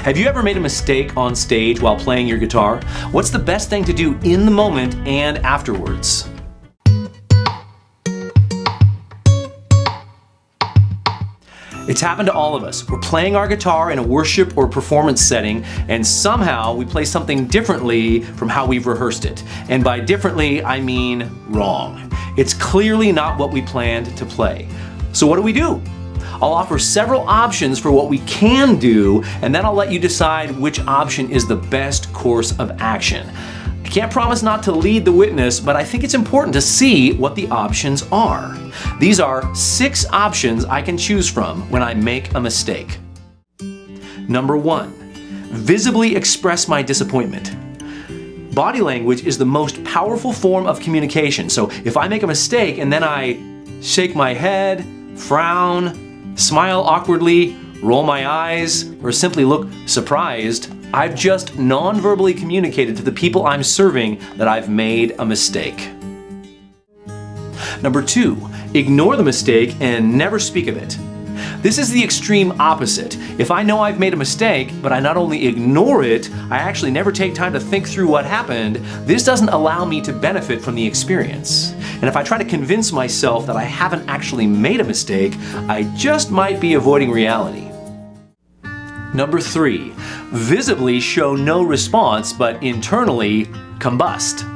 Have you ever made a mistake on stage while playing your guitar? What's the best thing to do in the moment and afterwards? It's happened to all of us. We're playing our guitar in a worship or performance setting, and somehow we play something differently from how we've rehearsed it. And by differently, I mean wrong. It's clearly not what we planned to play. So what do? I'll offer several options for what we can do, and then I'll let you decide which option is the best course of action. I can't promise not to lead the witness, but I think it's important to see what the options are. These are 6 options I can choose from when I make a mistake. Number 1, visibly express my disappointment. Body language is the most powerful form of communication, so if I make a mistake and then I shake my head, frown, smile awkwardly, roll my eyes, or simply look surprised, I've just non-verbally communicated to the people I'm serving that I've made a mistake. Number 2, ignore the mistake and never speak of it. This is the extreme opposite. If I know I've made a mistake, but I not only ignore it, I actually never take time to think through what happened, this doesn't allow me to benefit from the experience. And if I try to convince myself that I haven't actually made a mistake, I just might be avoiding reality. Number 3, visibly show no response, but internally combust.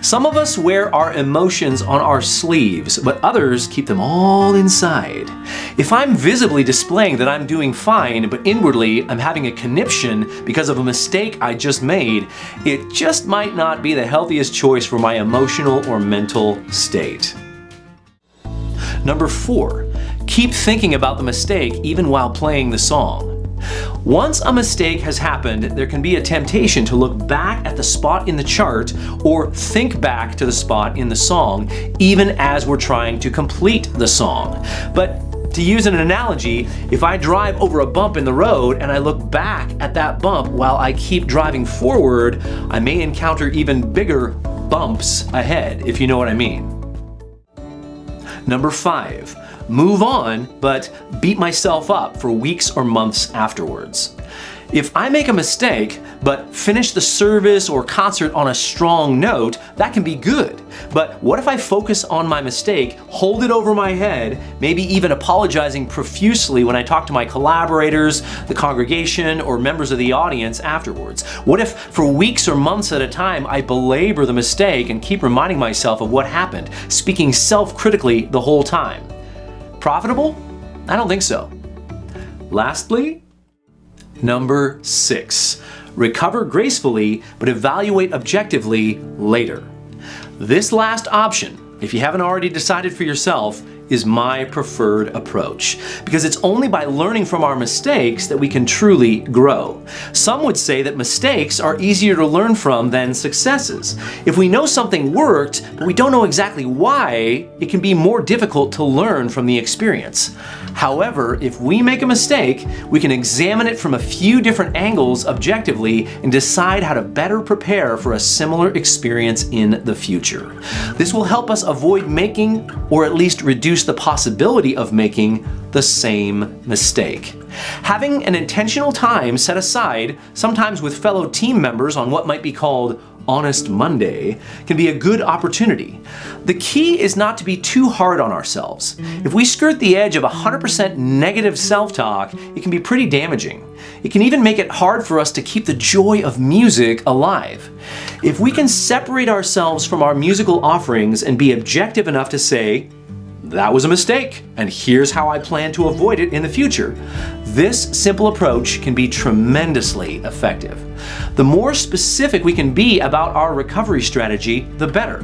Some of us wear our emotions on our sleeves, but others keep them all inside. If I'm visibly displaying that I'm doing fine, but inwardly I'm having a conniption because of a mistake I just made, it just might not be the healthiest choice for my emotional or mental state. Number 4, keep thinking about the mistake even while playing the song. Once a mistake has happened, there can be a temptation to look back at the spot in the chart or think back to the spot in the song, even as we're trying to complete the song. But to use an analogy, if I drive over a bump in the road and I look back at that bump while I keep driving forward, I may encounter even bigger bumps ahead, if you know what I mean. Number 5, move on, but beat myself up for weeks or months afterwards. If I make a mistake, but finish the service or concert on a strong note, that can be good. But what if I focus on my mistake, hold it over my head, maybe even apologizing profusely when I talk to my collaborators, the congregation, or members of the audience afterwards? What if for weeks or months at a time I belabor the mistake and keep reminding myself of what happened, speaking self-critically the whole time? Profitable? I don't think so. Lastly, number 6, recover gracefully, but evaluate objectively later. This last option, if you haven't already decided for yourself, is my preferred approach, because it's only by learning from our mistakes that we can truly grow. Some would say that mistakes are easier to learn from than successes. If we know something worked, but we don't know exactly why, it can be more difficult to learn from the experience. However, if we make a mistake, we can examine it from a few different angles objectively and decide how to better prepare for a similar experience in the future. This will help us avoid making, or at least reduce the possibility of making, the same mistake. Having an intentional time set aside, sometimes with fellow team members on what might be called Honest Monday, can be a good opportunity. The key is not to be too hard on ourselves. If we skirt the edge of 100% negative self-talk, it can be pretty damaging. It can even make it hard for us to keep the joy of music alive. If we can separate ourselves from our musical offerings and be objective enough to say, that was a mistake, and here's how I plan to avoid it in the future, this simple approach can be tremendously effective. The more specific we can be about our recovery strategy, the better.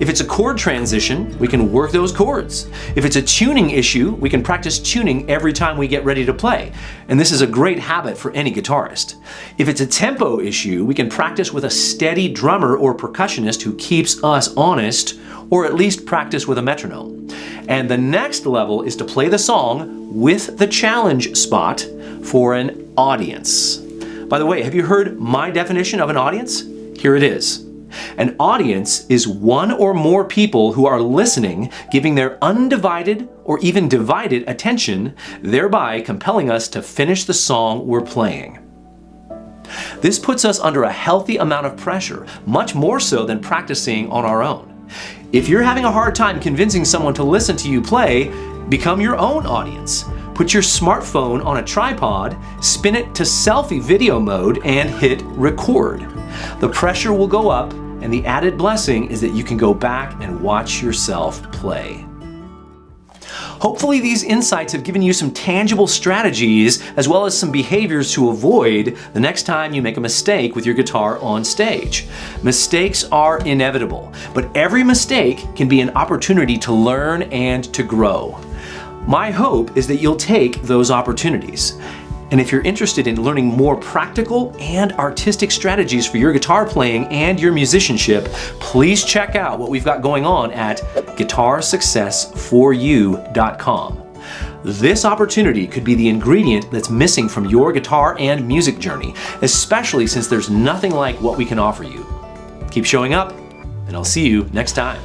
If it's a chord transition, we can work those chords. If it's a tuning issue, we can practice tuning every time we get ready to play. And this is a great habit for any guitarist. If it's a tempo issue, we can practice with a steady drummer or percussionist who keeps us honest, or at least practice with a metronome. And the next level is to play the song with the challenge spot for an audience. By the way, have you heard my definition of an audience? Here it is. An audience is one or more people who are listening, giving their undivided or even divided attention, thereby compelling us to finish the song we're playing. This puts us under a healthy amount of pressure, much more so than practicing on our own. If you're having a hard time convincing someone to listen to you play, become your own audience. Put your smartphone on a tripod, spin it to selfie video mode, and hit record. The pressure will go up, and the added blessing is that you can go back and watch yourself play. Hopefully these insights have given you some tangible strategies as well as some behaviors to avoid the next time you make a mistake with your guitar on stage. Mistakes are inevitable, but every mistake can be an opportunity to learn and to grow. My hope is that you'll take those opportunities. And if you're interested in learning more practical and artistic strategies for your guitar playing and your musicianship, please check out what we've got going on at guitarsuccessforyou.com. This opportunity could be the ingredient that's missing from your guitar and music journey, especially since there's nothing like what we can offer you. Keep showing up, and I'll see you next time.